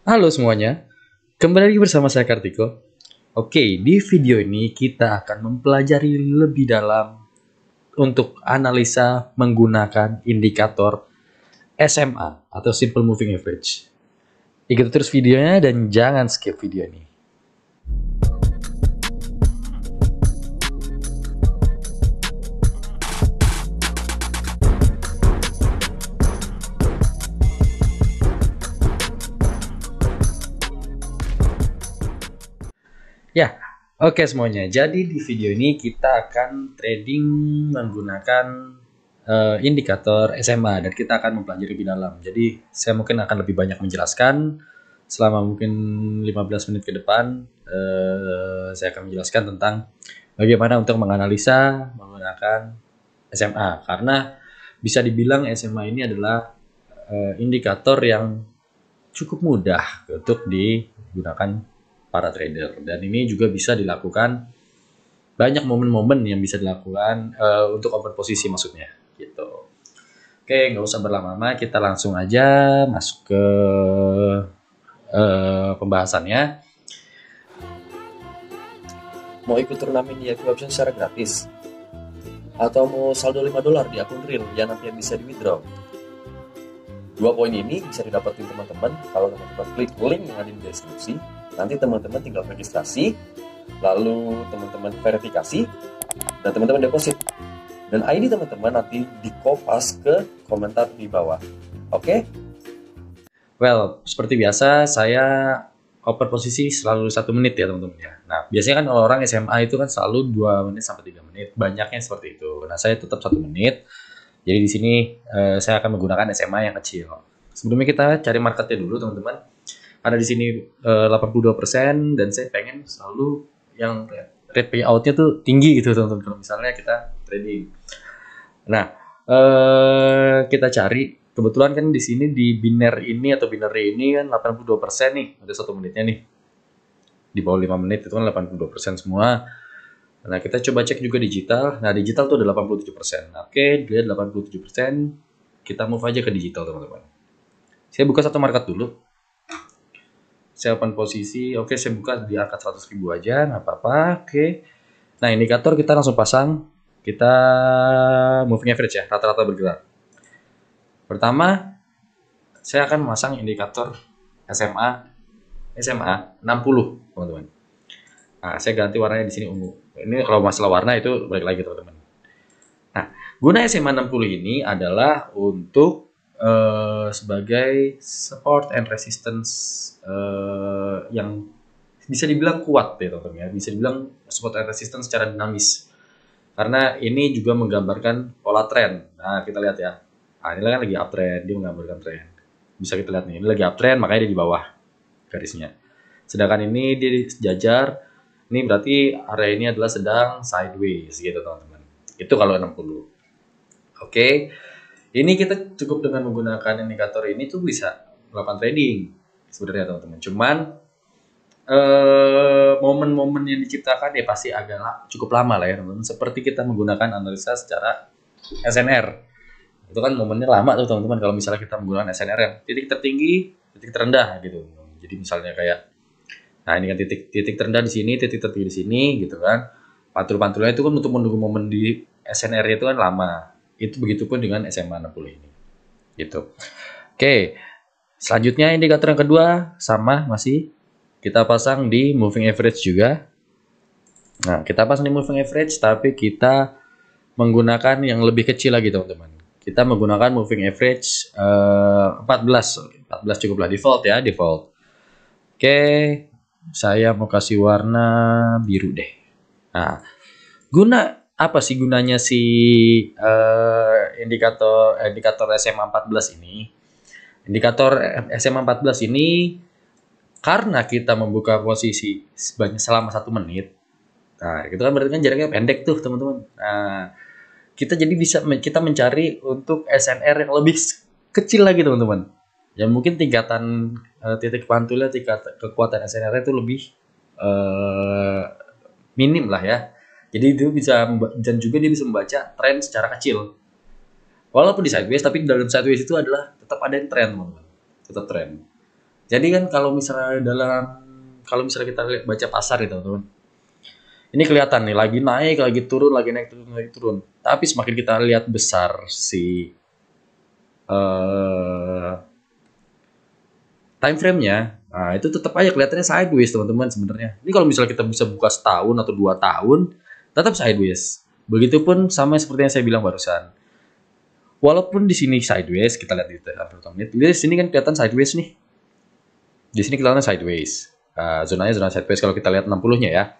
Halo semuanya, kembali lagi bersama saya Kartiko. Oke, di video ini kita akan mempelajari lebih dalam untuk analisa menggunakan indikator SMA atau Simple Moving Average. Ikuti terus videonya dan jangan skip video ini. Ya, oke semuanya. Jadi di video ini kita akan trading menggunakan indikator SMA dan kita akan mempelajari lebih dalam. Jadi saya mungkin akan lebih banyak menjelaskan selama mungkin 15 menit ke depan. Saya akan menjelaskan tentang bagaimana untuk menganalisa menggunakan SMA karena bisa dibilang SMA ini adalah indikator yang cukup mudah untuk digunakan para trader, dan ini juga bisa dilakukan banyak momen-momen yang bisa dilakukan untuk open posisi maksudnya gitu. Oke, nggak usah berlama-lama, kita langsung aja masuk ke pembahasannya. Mau ikut turnamen di FB Option secara gratis? Atau mau saldo $5 di akun real yang nantinya bisa di withdraw? Dua poin ini bisa didapetin teman-teman kalau teman-teman klik link yang ada di deskripsi. Nanti teman-teman tinggal registrasi, lalu teman-teman verifikasi, dan teman-teman deposit. Dan ID teman-teman nanti di-kopas ke komentar di bawah. Oke? Well, seperti biasa saya open posisi selalu 1 menit ya teman-teman ya. Nah, biasanya kan orang SMA itu kan selalu 2 menit sampai 3 menit. Banyaknya seperti itu. Nah, saya tetap 1 menit. Jadi di sini saya akan menggunakan SMA yang kecil. Sebelumnya kita cari marketnya dulu teman-teman. Ada di sini 82% dan saya pengen selalu yang rate payout-nya tuh tinggi gitu teman-teman. Kalau misalnya kita trading. Nah, kita cari. Kebetulan kan di sini di biner ini atau binary ini kan 82% nih. Ada 1 menitnya nih. Di bawah 5 menit itu kan 82% semua. Nah, kita coba cek juga digital. Nah, digital tuh ada 87%. Oke, dia 87%. Kita move aja ke digital, teman-teman. Saya buka satu market dulu. Saya open posisi. Oke, saya buka di angka 100.000 aja, nggak apa-apa. Oke. Nah, indikator kita langsung pasang. Kita moving average ya, rata-rata bergerak. Pertama, saya akan memasang indikator SMA 60, teman-teman. Nah, saya ganti warnanya di sini ungu. Ini kalau masalah warna itu balik lagi, teman-teman. Nah, guna SMA 60 ini adalah untuk sebagai support and resistance yang bisa dibilang kuat ya teman-teman ya. Bisa dibilang support and resistance secara dinamis. Karena ini juga menggambarkan pola tren. Nah, kita lihat ya. Nah, ini kan lagi uptrend, dia menggambarkan tren. Bisa kita lihat nih, ini lagi uptrend makanya dia di bawah garisnya. Sedangkan ini dia sejajar. Ini berarti area ini adalah sedang sideways gitu teman-teman. Itu kalau 60. Oke. Ini kita cukup dengan menggunakan indikator ini tuh bisa melakukan trading sebenarnya teman-teman. Cuman momen-momen yang diciptakan ya pasti agak cukup lama lah ya teman-teman. Seperti kita menggunakan analisa secara SNR. Itu kan momennya lama tuh teman-teman kalau misalnya kita menggunakan SNR yang titik tertinggi, titik terendah gitu. Jadi misalnya kayak nah ini kan titik terendah di sini, titik tertinggi di sini gitu kan. Pantul-pantulnya itu kan untuk menunggu momen di SNR itu kan lama. Itu begitupun dengan SMA 60 ini. Gitu. Oke. Selanjutnya indikator yang kedua sama masih kita pasang di moving average juga. Nah, kita pasang di moving average tapi kita menggunakan yang lebih kecil lagi teman-teman. Kita menggunakan moving average 14. 14 cukuplah default ya, default. Oke, saya mau kasih warna biru deh. Nah, apa sih gunanya si indikator SMA 14 ini? Indikator SMA 14 ini karena kita membuka posisi selama 1 menit. Nah, itu kan berarti kan jaraknya pendek tuh, teman-teman. Nah, kita jadi bisa kita mencari untuk SNR yang lebih kecil lagi, teman-teman. Ya mungkin tingkatan titik pantulnya, tingkat kekuatan SNR itu lebih minim lah ya. Jadi itu bisa, dan juga dia bisa membaca tren secara kecil. Walaupun di sideways, tapi dalam sideways itu adalah tetap ada tren, teman-teman. Tetap tren. Jadi kan kalau misalnya kita baca pasar itu teman-teman, ini kelihatan nih lagi naik, lagi turun, lagi naik, turun, lagi turun. Tapi semakin kita lihat besar si eh, time frame-nya, nah itu tetap aja kelihatannya sideways teman-teman sebenarnya. Ini kalau misalnya kita bisa buka setahun atau 2 tahun, tetap sideways. Begitupun sama seperti yang saya bilang barusan. Walaupun di sini sideways, kita lihat di menit. Di sini kan kelihatan sideways nih. Di sini kelihatan sideways. Zonanya zona sideways kalau kita lihat 60-nya ya.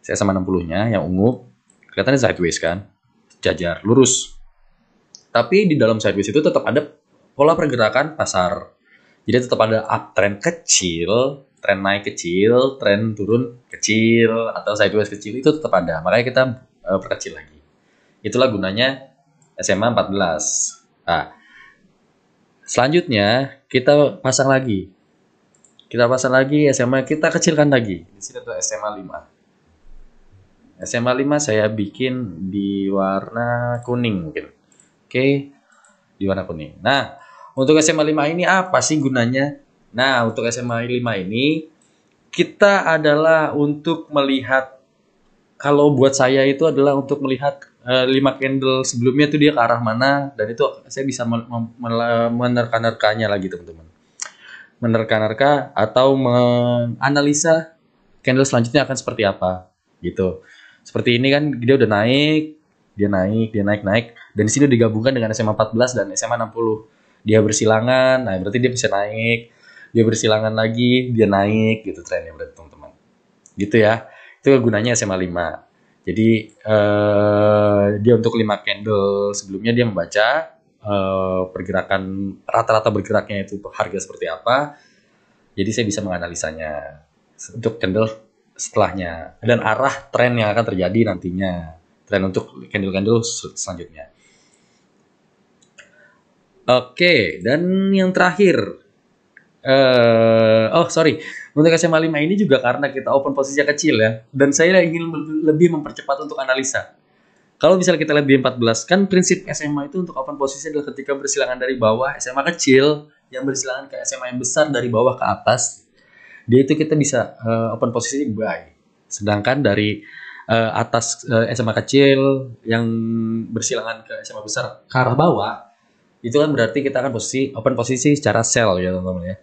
Saya sama 60-nya yang ungu, kelihatannya sideways kan. Jajar, lurus. Tapi di dalam sideways itu tetap ada pola pergerakan pasar. Jadi tetap ada uptrend kecil, tren naik kecil, tren turun kecil, atau sideways kecil itu tetap ada. Makanya kita perkecil lagi. Itulah gunanya SMA 14. Nah, selanjutnya kita pasang lagi. Kita pasang lagi SMA, kita kecilkan lagi. Di sini ada SMA 5. SMA 5 saya bikin di warna kuning mungkin. Oke, di warna kuning. Nah, untuk SMA 5 ini apa sih gunanya? Nah, untuk SMA 5 ini kita adalah untuk melihat, kalau buat saya itu adalah untuk melihat 5 candle sebelumnya itu dia ke arah mana, dan itu saya bisa menerka-nerkanya lagi teman-teman. Menerka-nerka atau menganalisa candle selanjutnya akan seperti apa gitu. Seperti ini kan dia udah naik, dia naik, dan di sini digabungkan dengan SMA 14 dan SMA 60. Dia bersilangan, nah berarti dia bisa naik, dia bersilangan lagi, dia naik gitu trennya berarti teman-teman. Gitu ya. Itu gunanya SMA 5. Jadi dia untuk 5 candle sebelumnya dia membaca pergerakan rata-rata bergeraknya itu harga seperti apa. Jadi saya bisa menganalisanya untuk candle setelahnya dan arah tren yang akan terjadi nantinya, tren untuk candle-candle selanjutnya. Oke, dan yang terakhir, untuk SMA 5 ini juga karena kita open posisinya kecil ya, dan saya ingin lebih mempercepat untuk analisa. Kalau misalnya kita lihat di 14, kan prinsip SMA itu untuk open posisi adalah ketika bersilangan dari bawah SMA kecil yang bersilangan ke SMA yang besar dari bawah ke atas, dia itu kita bisa open posisi buy. Sedangkan dari atas SMA kecil yang bersilangan ke SMA besar ke arah bawah, itu kan berarti kita akan open posisi secara sell ya teman-teman ya.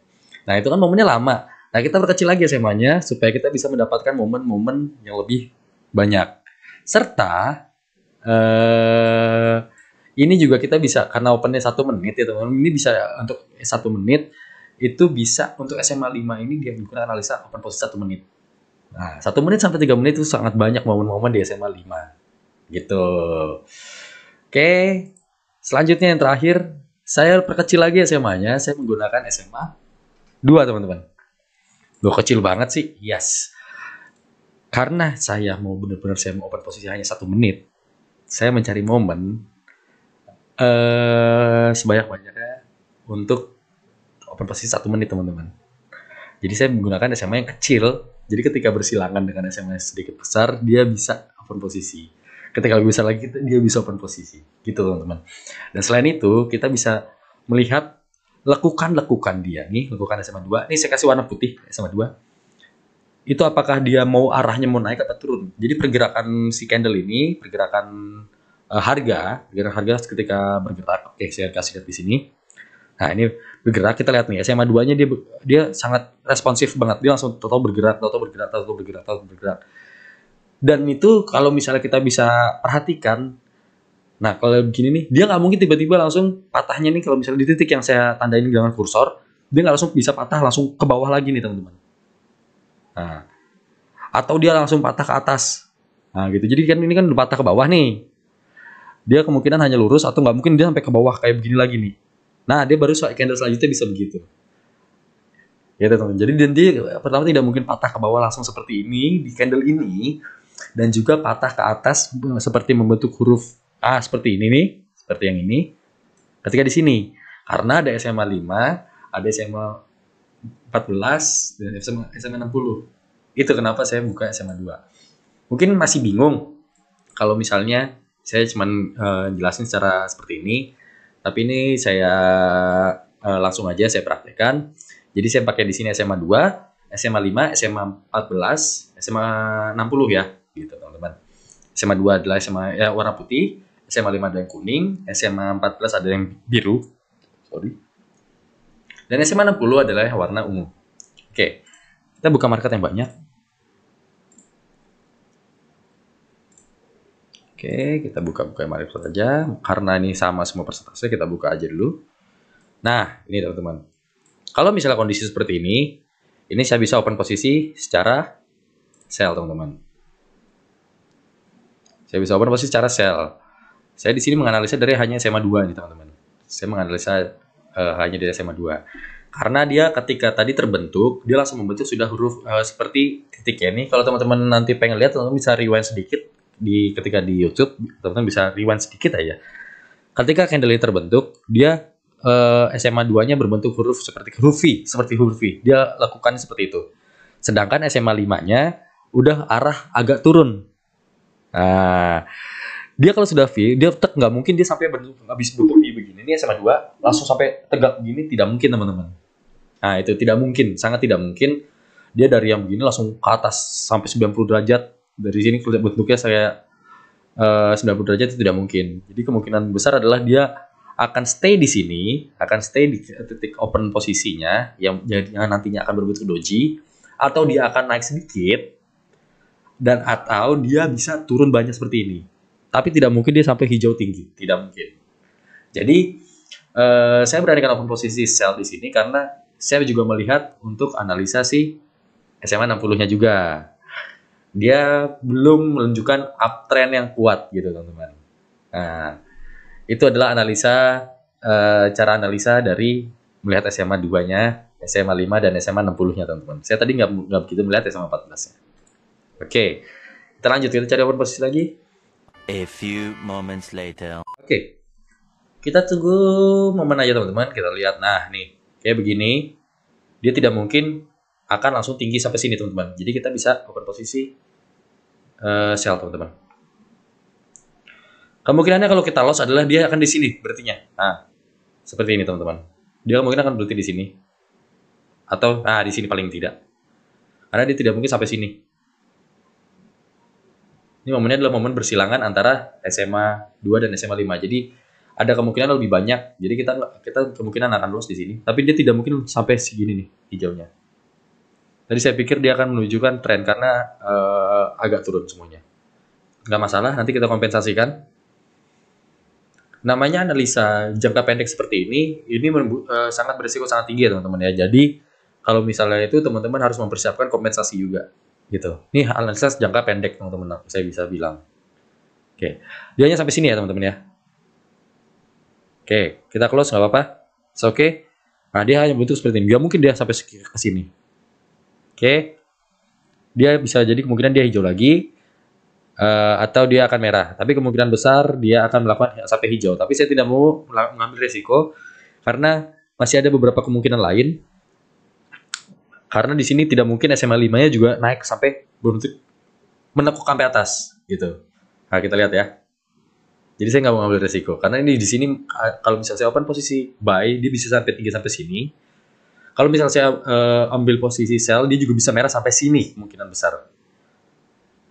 Nah itu kan momennya lama. Nah kita perkecil lagi SMA-nya supaya kita bisa mendapatkan momen-momen yang lebih banyak. Serta ini juga kita bisa, karena opennya 1 menit ya teman-teman, ini bisa untuk 1 menit itu bisa untuk SMA 5 ini dia menggunakan analisa open posisi 1 menit. Nah 1 menit sampai 3 menit itu sangat banyak momen-momen di SMA 5 gitu. Oke, selanjutnya yang terakhir saya perkecil lagi SMA-nya, saya menggunakan SMA 2 teman-teman. Loh kecil banget sih, yes. Karena saya mau benar-benar saya mau open posisi hanya 1 menit, saya mencari momen sebanyak-banyaknya untuk open posisi 1 menit teman-teman. Jadi saya menggunakan SMA yang kecil, jadi ketika bersilangan dengan SMA yang sedikit besar, dia bisa open posisi. Ketika lebih besar lagi, dia bisa open posisi. Gitu teman-teman. Dan selain itu, kita bisa melihat lekukan-lekukan dia. Nih, lekukan SMA 2. Ini saya kasih warna putih, SMA 2. Itu apakah dia mau arahnya mau naik atau turun. Jadi pergerakan si candle ini, pergerakan harga ketika bergerak. Oke, saya kasih lihat di sini. Nah, ini bergerak, kita lihat nih SMA 2-nya dia sangat responsif banget. Dia langsung tahu bergerak. Dan itu kalau misalnya kita bisa perhatikan, nah kalau begini nih, dia nggak mungkin tiba-tiba langsung patahnya nih, kalau misalnya di titik yang saya tandain dengan kursor, dia nggak langsung bisa patah langsung ke bawah lagi nih teman-teman. Nah, atau dia langsung patah ke atas. Nah gitu, jadi kan ini kan patah ke bawah nih. Dia kemungkinan hanya lurus, atau nggak mungkin dia sampai ke bawah kayak begini lagi nih. Nah, dia baru candle selanjutnya bisa begitu. Ya, teman-teman. Jadi nanti pertama tidak mungkin patah ke bawah langsung seperti ini di candle ini, dan juga patah ke atas seperti membentuk huruf A seperti ini nih, seperti yang ini. Ketika di sini, karena ada SMA 5, ada SMA 14, dan SMA 60. Itu kenapa saya buka SMA 2. Mungkin masih bingung kalau misalnya saya cuma jelasin secara seperti ini, tapi ini saya langsung aja saya praktekkan. Jadi saya pakai di sini SMA 2, SMA 5, SMA 14, SMA 60 ya, gitu teman-teman. SMA 2 adalah SMA ya, warna putih, SMA 5 ada yang kuning, SMA 14 ada yang biru, sorry. Dan SMA 60 adalah warna ungu. Oke, kita buka market yang banyak. Oke, kita buka-buka market saja. Karena ini sama semua persentase, kita buka aja dulu. Nah, ini teman-teman. Kalau misalnya kondisi seperti ini saya bisa open posisi secara sell, teman-teman. Saya bisa open posisi secara sell. Saya di sini menganalisa dari hanya SMA 2 nih, teman-teman. Saya menganalisa hanya dari SMA 2. Karena dia ketika tadi terbentuk, dia langsung membentuk sudah huruf seperti titik ya. Ini kalau teman-teman nanti pengen lihat, teman-teman bisa rewind sedikit ketika di YouTube, teman-teman bisa rewind sedikit aja. Ketika candle ini terbentuk, dia SMA 2-nya berbentuk huruf seperti huruf V. Dia lakukan seperti itu. Sedangkan SMA 5-nya udah arah agak turun. Nah, dia kalau sudah V, dia tetap nggak mungkin dia sampai habis bentuk V begini. Ini SMA 2 langsung sampai tegak begini, tidak mungkin teman-teman. Nah, itu tidak mungkin, sangat tidak mungkin. Dia dari yang begini langsung ke atas sampai 90 derajat. Dari sini bentuknya saya 90 derajat itu tidak mungkin. Jadi kemungkinan besar adalah dia akan stay di sini, akan stay di titik open posisinya yang nantinya akan berbentuk doji, atau dia akan naik sedikit dan atau dia bisa turun banyak seperti ini. Tapi tidak mungkin dia sampai hijau tinggi, tidak mungkin. Jadi saya beranikan open posisi sell di sini karena saya juga melihat untuk analisa si SMA 60-nya juga. Dia belum menunjukkan uptrend yang kuat gitu, teman-teman. Nah, itu adalah analisa cara analisa dari melihat SMA 2-nya, SMA 5 dan SMA 60-nya, teman-teman. Saya tadi nggak begitu melihat SMA 14-nya. Oke, kita lanjut, kita cari open posisi lagi. A few moments later. Oke, kita tunggu momen aja teman-teman. Kita lihat, nah nih, kayak begini. Dia tidak mungkin akan langsung tinggi sampai sini teman-teman. Jadi kita bisa open posisi sell teman-teman. Kemungkinannya kalau kita loss adalah dia akan di sini berartinya. Nah, seperti ini teman-teman. Dia kemungkinan akan berhenti di sini. Atau, di sini paling tidak. Karena dia tidak mungkin sampai sini. Ini momennya adalah momen bersilangan antara SMA 2 dan SMA 5. Jadi ada kemungkinan lebih banyak. Jadi kita kemungkinan akan loss di sini. Tapi dia tidak mungkin sampai segini nih hijaunya. Tadi saya pikir dia akan menunjukkan tren karena agak turun semuanya. Nggak masalah, nanti kita kompensasikan. Namanya analisa jangka pendek seperti ini sangat berisiko sangat tinggi ya teman-teman ya. Jadi kalau misalnya itu teman-teman harus mempersiapkan kompensasi juga. Gitu. Ini analisa jangka pendek teman-teman, saya bisa bilang. Oke, dia hanya sampai sini ya teman-teman ya. Oke, kita close nggak apa-apa. Oke. Nah, dia hanya bentuk seperti ini. Dia mungkin dia sampai ke sini. Oke. Dia bisa jadi kemungkinan dia hijau lagi. Atau dia akan merah. Tapi kemungkinan besar dia akan melakukan sampai hijau. Tapi saya tidak mau mengambil resiko. Karena masih ada beberapa kemungkinan lain. Karena di sini tidak mungkin SMA 5-nya juga naik sampai berbentuk menekuk sampai atas gitu. Nah, kita lihat ya. Jadi saya nggak mau ngambil resiko karena ini di sini kalau misalnya saya open posisi buy dia bisa sampai tinggi sampai sini. Kalau misalnya saya ambil posisi sell dia juga bisa merah sampai sini kemungkinan besar.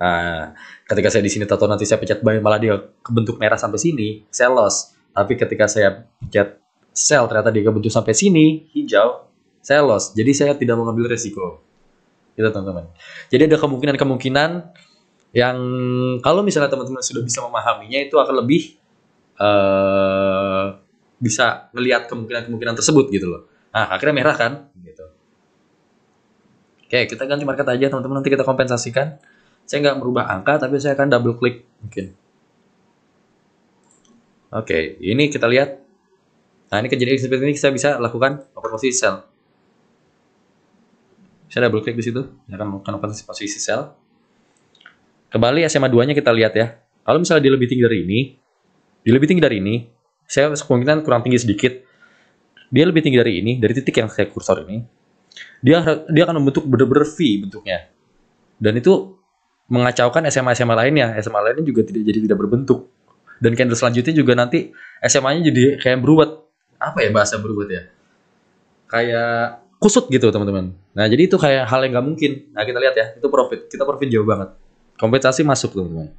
Nah, ketika saya di sini tahu nanti saya pencet buy malah dia kebentuk merah sampai sini, saya loss. Tapi ketika saya pencet sell ternyata dia kebentuk sampai sini hijau, saya loss. Jadi saya tidak mau ngambil resiko. Gitu teman-teman. Jadi ada kemungkinan-kemungkinan yang kalau misalnya teman-teman sudah bisa memahaminya itu akan lebih bisa ngelihat kemungkinan-kemungkinan tersebut gitu loh. Nah, akhirnya merah kan gitu. Oke, kita ganti market aja teman-teman, nanti kita kompensasikan. Saya nggak merubah angka tapi saya akan double klik mungkin. Oke, ini kita lihat. Nah, ini kejadian seperti ini saya bisa lakukan open posisi sell. Saya double klik di situ, saya akan melakukan open posisi sell. Kembali SMA 2-nya kita lihat ya. Kalau misalnya dia lebih tinggi dari ini, saya kemungkinan kurang tinggi sedikit. Dia lebih tinggi dari ini, dari titik yang saya kursor ini. Dia akan membentuk benar-benar V bentuknya. Dan itu mengacaukan SMA lainnya. SMA lainnya juga tidak berbentuk. Dan candle selanjutnya juga nanti SMA-nya jadi kayak berubat. Apa ya bahasa berubat ya? Kayak kusut gitu teman-teman. Nah jadi itu kayak hal yang nggak mungkin. Nah kita lihat ya, itu profit, kita profit jauh banget. Kompensasi masuk teman-teman.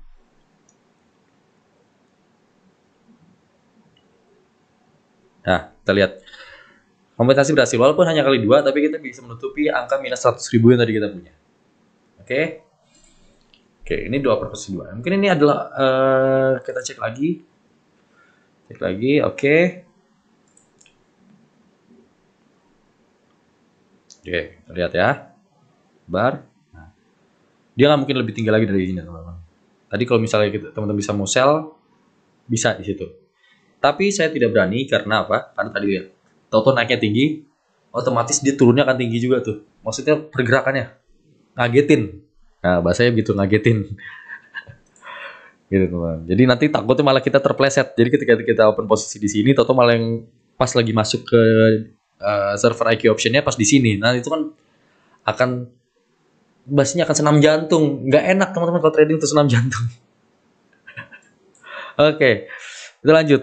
Nah kita lihat kompensasi berhasil, walaupun hanya kali 2, tapi kita bisa menutupi angka minus 100.000 yang tadi kita punya. Oke. Oke, ini 2 per posisi 2. Mungkin ini adalah kita cek lagi. Oke. Oke, kita lihat ya. Bar. Nah, dia nggak mungkin lebih tinggi lagi dari ini, teman-teman. Tadi kalau misalnya teman-teman bisa mau sell, bisa di situ. Tapi saya tidak berani karena apa? Karena tadi lihat, tahu-tahu naiknya tinggi, otomatis dia turunnya akan tinggi juga tuh. Maksudnya pergerakannya ngagetin. Nah, bahasanya gitu, ngagetin. Gitu teman. Jadi nanti takutnya malah kita terpleset. Jadi ketika kita open posisi di sini, tahu-tahu malah yang pas lagi masuk ke server IQ optionnya pas di sini. Nah itu kan akan bahasanya akan senam jantung. Nggak enak teman-teman kalau trading itu senam jantung. Oke, kita lanjut.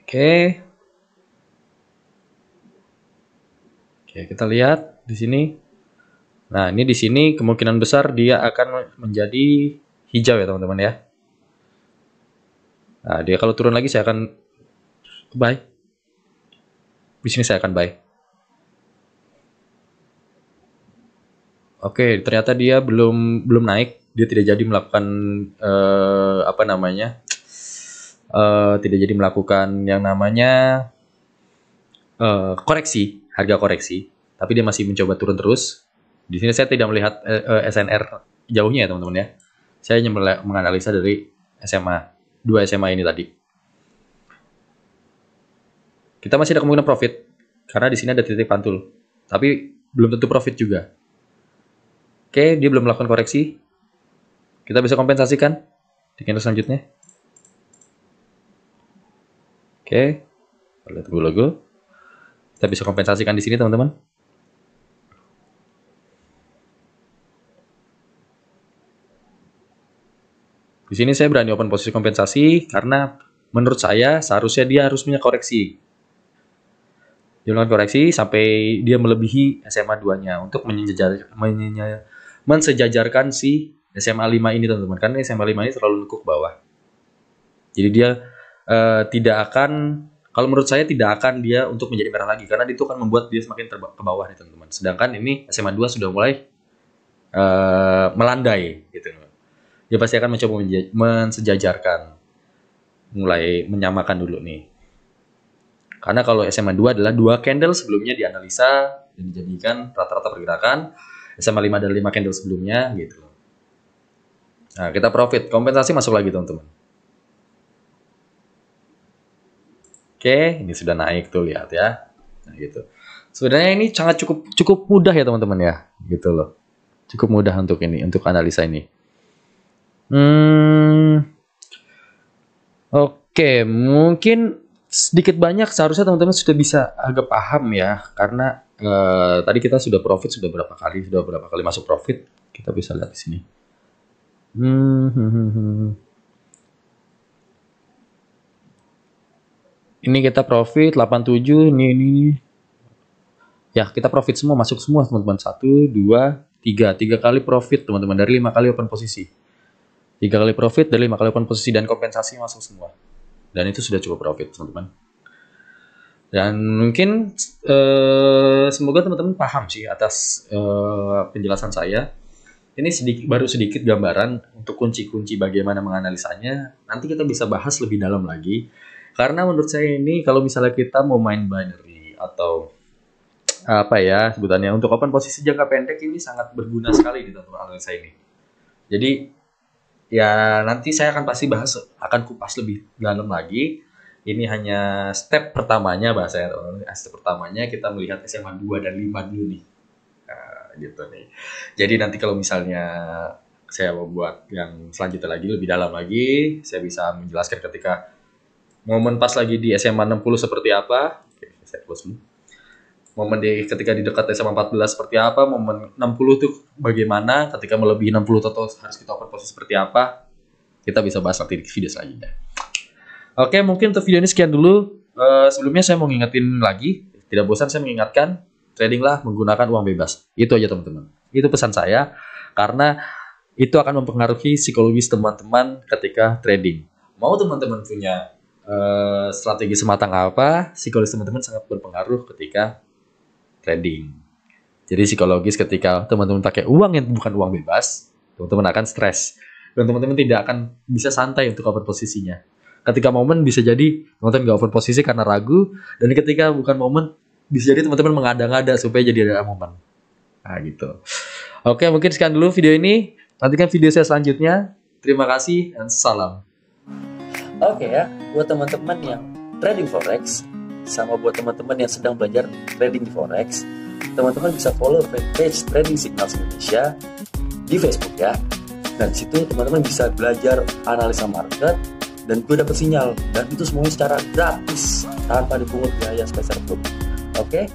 Oke, kita lihat di sini. Nah, ini di sini kemungkinan besar dia akan menjadi hijau ya teman-teman ya. Nah, dia kalau turun lagi saya akan buy. Di sini saya akan buy. Oke, ternyata dia belum naik. Dia tidak jadi melakukan tidak jadi melakukan yang namanya koreksi, harga koreksi. Tapi dia masih mencoba turun terus. Di sini saya tidak melihat SNR jauhnya ya teman-teman ya. Saya hanya menganalisa dari SMA, 2 SMA ini tadi. Kita masih ada kemungkinan profit karena di sini ada titik pantul. Tapi belum tentu profit juga. Oke, dia belum melakukan koreksi. Kita bisa kompensasikan di candle selanjutnya. Oke, lihat dulu logo. Kita bisa kompensasikan di sini teman-teman. Di sini saya berani open posisi kompensasi karena menurut saya seharusnya dia harus punya koreksi. Dia melakukan koreksi sampai dia melebihi SMA 2-nya untuk mensejajarkan si SMA 5 ini teman-teman. Karena SMA 5 ini terlalu nekuk ke bawah. Jadi dia tidak akan, kalau menurut saya tidak akan dia untuk menjadi merah lagi. Karena itu akan membuat dia semakin ke bawah nih teman-teman. Sedangkan ini SMA 2 sudah mulai melandai gitu. Dia pasti akan mencoba mensejajarkan, mulai menyamakan dulu nih. Karena kalau SMA 2 adalah 2 candle sebelumnya dianalisa dan dijadikan rata-rata pergerakan. SMA 5 dan 5 candle sebelumnya gitu. Nah, kita profit, kompensasi masuk lagi teman-teman. Oke, ini sudah naik tuh, lihat ya. Nah, gitu. Sebenarnya ini sangat cukup mudah ya teman-teman ya, gitu loh. Cukup mudah untuk analisa ini. Oke, mungkin sedikit banyak seharusnya teman-teman sudah bisa agak paham ya, karena tadi kita sudah profit sudah berapa kali masuk profit, kita bisa lihat di sini. Ini kita profit 87, ini. Ya, kita profit semua, masuk semua teman-teman. 1, 2, 3 kali profit teman-teman dari 5 kali open posisi. 3 kali profit dari 5 kali open posisi dan kompensasi masuk semua. Dan itu sudah cukup profit teman-teman. Dan mungkin semoga teman-teman paham sih atas penjelasan saya. Ini baru sedikit gambaran untuk kunci-kunci bagaimana menganalisanya. Nanti kita bisa bahas lebih dalam lagi. Karena menurut saya ini kalau misalnya kita mau main binary atau apa ya sebutannya untuk open posisi jangka pendek ini sangat berguna sekali di dalam analisa ini. Jadi ya nanti saya akan pasti bahas, akan kupas lebih dalam lagi. Ini hanya step pertamanya bahasanya. Step pertamanya kita melihat SMA 2 dan 5 dulu nih. Nah, gitu nih. Jadi nanti kalau misalnya saya mau buat yang selanjutnya lagi lebih dalam lagi, saya bisa menjelaskan ketika momen pas lagi di SMA 60 seperti apa. Oke, saya close dulu. Momen ketika di dekat SMA 14 seperti apa, momen 60 tuh bagaimana, ketika melebihi 60 total harus kita open posisi seperti apa, kita bisa bahas nanti di video selanjutnya. Oke, mungkin untuk video ini sekian dulu. Sebelumnya saya mau ngingetin lagi, tidak bosan saya mengingatkan, tradinglah menggunakan uang bebas. Itu aja teman-teman. Itu pesan saya, karena itu akan mempengaruhi psikologis teman-teman ketika trading. Mau teman-teman punya strategi sematang apa, psikologis teman-teman sangat berpengaruh ketika trading. Jadi psikologis ketika teman-teman pakai uang yang bukan uang bebas, teman-teman akan stres. Dan teman-teman tidak akan bisa santai untuk cover posisinya. Ketika momen bisa jadi teman-teman nggak over posisi karena ragu, dan ketika bukan momen bisa jadi teman-teman mengada-ngada supaya jadi ada momen. Nah gitu. Oke, mungkin sekian dulu video ini. Nantikan video saya selanjutnya. Terima kasih dan salam. Oke ya, buat teman-teman yang trading forex sama buat teman-teman yang sedang belajar trading di forex, teman-teman bisa follow page Trading Signals Indonesia di Facebook ya. Dan di situ teman-teman bisa belajar analisa market dan gue dapet sinyal, dan itu semuanya secara gratis tanpa dipungut biaya sepeser pun. Oke,